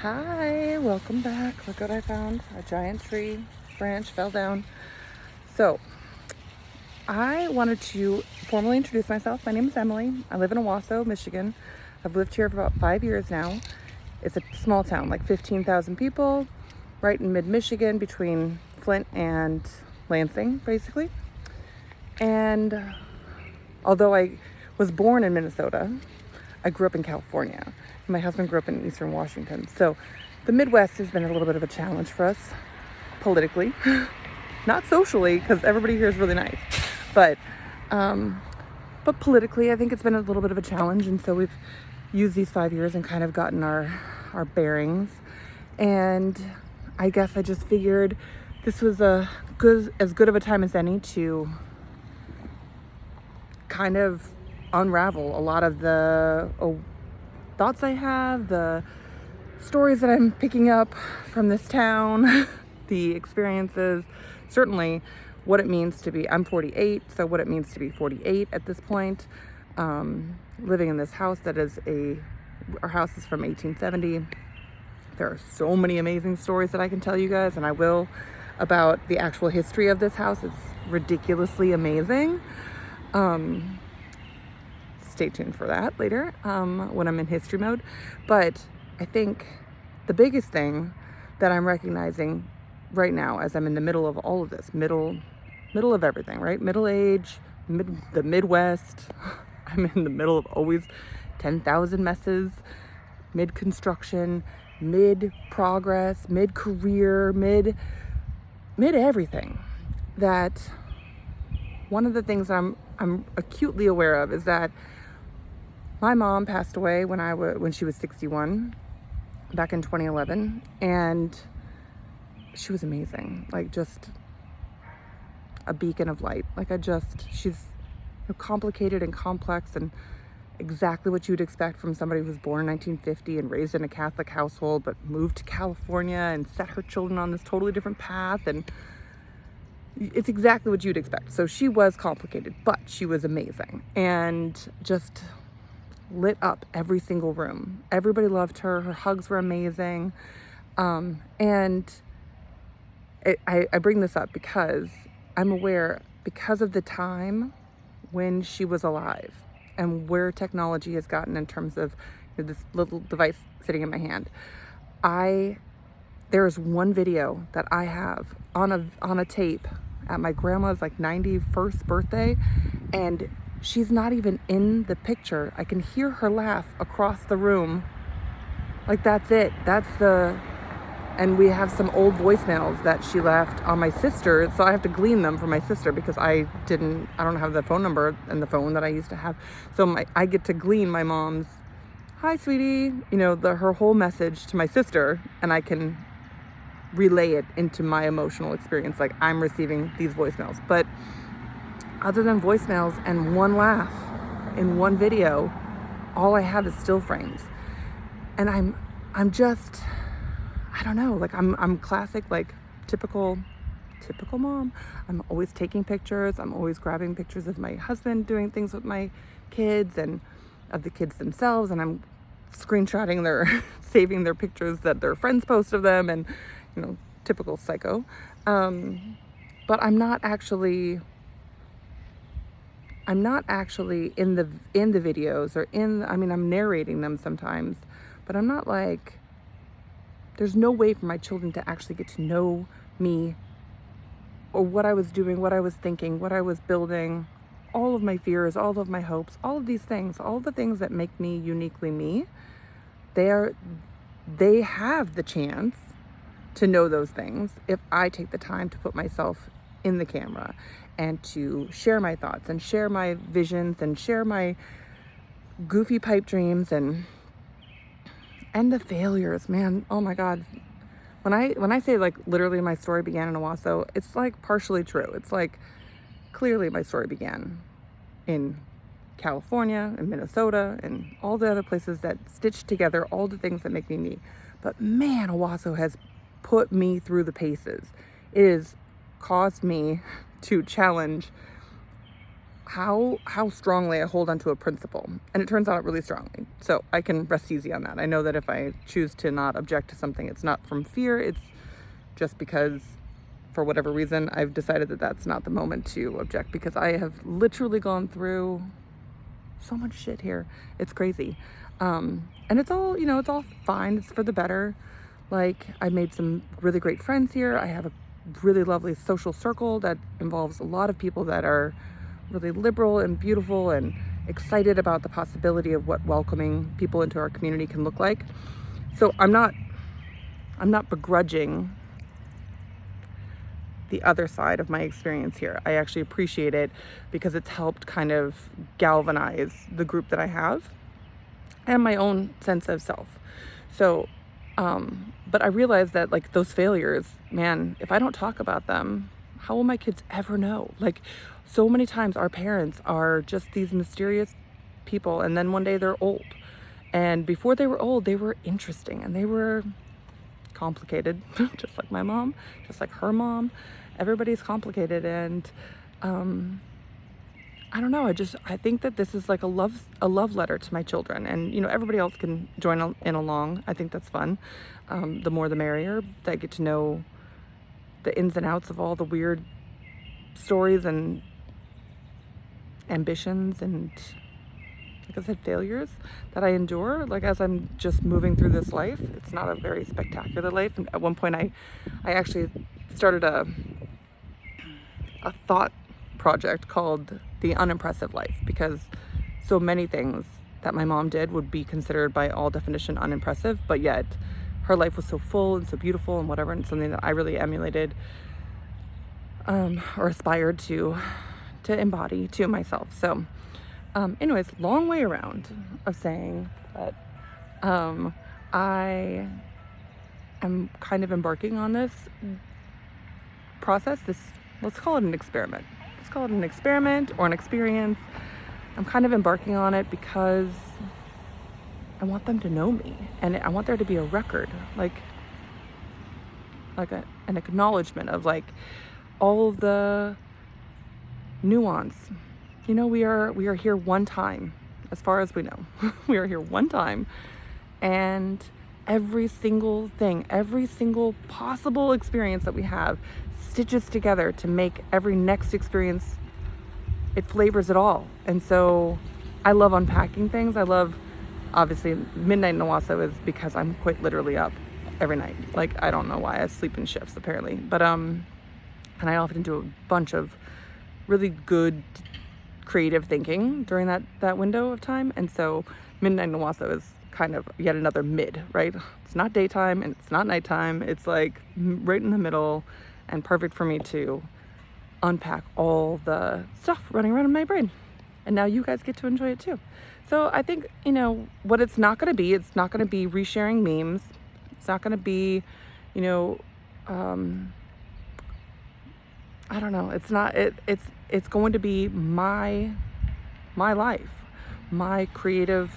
Hi, welcome back. Look what I found. A giant tree branch fell down. So, I wanted to formally introduce myself. My name is Emily. I live in Owosso, Michigan. I've lived here for about 5 years now. It's a small town, like 15,000 people, right in mid-Michigan between Flint and Lansing, basically. And although I was born in Minnesota, I grew up in California. My husband grew up in Eastern Washington. So the Midwest has been a little bit of a challenge for us politically, not socially, because everybody here is really nice, but politically, I think it's been a little bit of a challenge. And so we've used these 5 years and kind of gotten our bearings. And I guess I just figured this was as good of a time as any to kind of unravel a lot of the thoughts I have, the stories that I'm picking up from this town, the experiences, certainly what it means to be, I'm 48, so what it means to be 48 at this point, living in this house our house is from 1870. There are so many amazing stories that I can tell you guys, and I will, about the actual history of this house. It's ridiculously amazing. Stay tuned for that later when I'm in history mode. But I think the biggest thing that I'm recognizing right now, as I'm in the middle of all of this, middle of everything, right? Middle age, the Midwest. I'm in the middle of always 10,000 messes, mid-construction, mid-progress, mid-career, mid everything. That one of the things I'm acutely aware of is that my mom passed away when she was 61 back in 2011, and she was amazing, like just a beacon of light. She's complicated and complex and exactly what you'd expect from somebody who was born in 1950 and raised in a Catholic household, but moved to California and set her children on this totally different path. And it's exactly what you'd expect. So she was complicated, but she was amazing and just lit up every single room. Everybody loved her. Her hugs were amazing. And I bring this up because I'm aware, because of the time when she was alive and where technology has gotten in terms of this little device sitting in my hand. There is one video that I have on a tape at my grandma's 91st birthday, and she's not even in the picture. I can hear her laugh across the room. That's it. And we have some old voicemails that she left on my sister, so I have to glean them from my sister because I don't have the phone number and the phone that I used to have. So I get to glean my mom's, "Hi, sweetie," her whole message to my sister, and I can relay it into my emotional experience. Like, I'm receiving these voicemails. But other than voicemails and one laugh in one video, all I have is still frames. And I'm just, I don't know, I'm classic, typical mom. I'm always taking pictures. I'm always grabbing pictures of my husband doing things with my kids and of the kids themselves. And I'm screenshotting saving their pictures that their friends post of them, and, typical psycho. But I'm not actually in the videos or I'm narrating them sometimes, but I'm not there's no way for my children to actually get to know me or what I was doing, what I was thinking, what I was building, all of my fears, all of my hopes, all of these things, all the things that make me uniquely me. They have the chance to know those things if I take the time to put myself in the camera and to share my thoughts and share my visions and share my goofy pipe dreams and the failures, man. Oh my God. When I say literally my story began in Owosso, it's partially true. It's clearly my story began in California and Minnesota and all the other places that stitch together all the things that make me me. But man, Owosso has put me through the paces. It has caused me to challenge how strongly I hold onto a principle. And it turns out really strongly. So I can rest easy on that. I know that if I choose to not object to something, it's not from fear. It's just because for whatever reason, I've decided that that's not the moment to object, because I have literally gone through so much shit here. It's crazy. And it's all, it's all fine. It's for the better. Like, I made some really great friends here. I have a really lovely social circle that involves a lot of people that are really liberal and beautiful and excited about the possibility of what welcoming people into our community can look like. So I'm not begrudging the other side of my experience here. I actually appreciate it because it's helped kind of galvanize the group that I have and my own sense of self. So, but I realized that, like, those failures, man, if I don't talk about them, how will my kids ever know? Like, so many times our parents are just these mysterious people, and then one day they're old. And before they were old, they were interesting and they were complicated, just like my mom, just like her mom. Everybody's complicated, and I don't know. I think that this is like a love letter to my children, and everybody else can join in along. I think that's fun. The more the merrier. That get to know the ins and outs of all the weird stories and ambitions and, like I said, failures that I endure, like, as I'm just moving through this life. It's not a very spectacular life. And at one point I actually started a thought project called The Unimpressive Life, because so many things that my mom did would be considered by all definition unimpressive, but yet her life was so full and so beautiful and whatever, and something that I really emulated or aspired to embody to myself. So anyways, long way around of saying that I am kind of embarking on this process, let's call it an experiment. Let's call it an experiment or an experience. I'm kind of embarking on it because I want them to know me, and I want there to be a record, like an acknowledgement of, like, all of the nuance. We are here one time, as far as we know. We are here one time, and every single thing, every single possible experience that we have stitches together to make every next experience, it flavors it all. And so I love unpacking things. I love, obviously, midnight in Owosso is because I'm quite literally up every night. Like, I don't know why. I sleep in shifts, apparently. But and I often do a bunch of really good creative thinking during that window of time. And so midnight in Owosso is kind of yet another mid, right? It's not daytime and it's not nighttime. It's like right in the middle, and perfect for me to unpack all the stuff running around in my brain. And now you guys get to enjoy it too. So I think, what it's not going to be resharing memes. It's not going to be, I don't know. It's not, it's going to be my life, my creative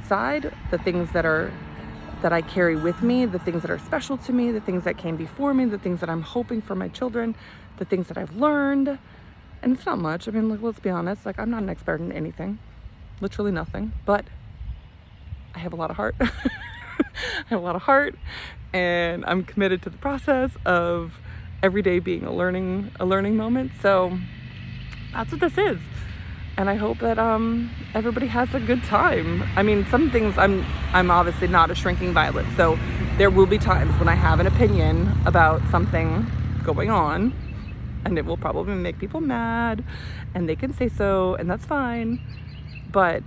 side, the things that I carry with me, the things that are special to me, the things that came before me, the things that I'm hoping for my children, the things that I've learned. And it's not much. I mean, like, let's be honest, like, I'm not an expert in anything, literally nothing, but I have a lot of heart. I have a lot of heart, and I'm committed to the process of every day being a learning moment. So that's what this is. And I hope that everybody has a good time. I mean, some things, I'm obviously not a shrinking violet, so there will be times when I have an opinion about something going on, and it will probably make people mad, and they can say so, and that's fine. But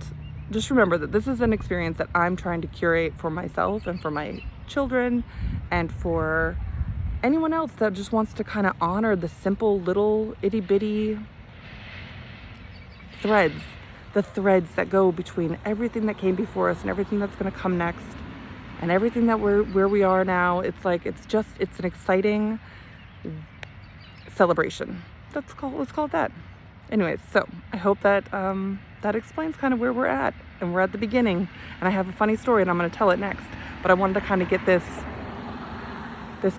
just remember that this is an experience that I'm trying to curate for myself and for my children and for anyone else that just wants to kind of honor the simple little itty bitty threads, the threads that go between everything that came before us and everything that's going to come next and everything that we're where we are now. It's like, it's an exciting celebration. Let's call it that. Anyways, so I hope that that explains kind of where we're at, and we're at the beginning, and I have a funny story and I'm going to tell it next, but I wanted to kind of get this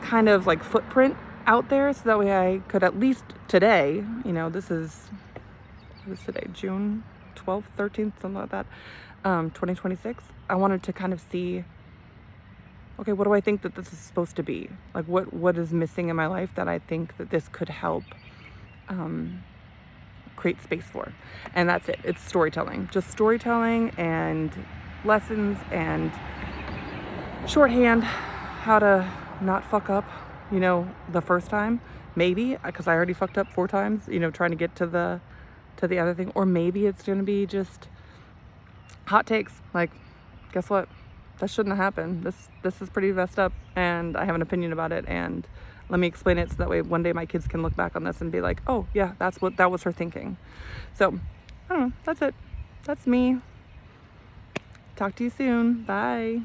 kind of like footprint out there so that way I could, at least today, this is what is today, June 12th, 13th, something like that, 2026. I wanted to kind of see, okay, what do I think that this is supposed to be? Like, what is missing in my life that I think that this could help create space for? And that's it. It's storytelling. Just storytelling and lessons and shorthand, how to not fuck up, the first time. Maybe, because I already fucked up 4 times, trying to get to the other thing. Or maybe it's going to be just hot takes. Like, guess what? That shouldn't have happened. This is pretty messed up, and I have an opinion about it, and let me explain it so that way one day my kids can look back on this and be like, oh yeah, that was her thinking. So I don't know, that's it. That's me. Talk to you soon. Bye.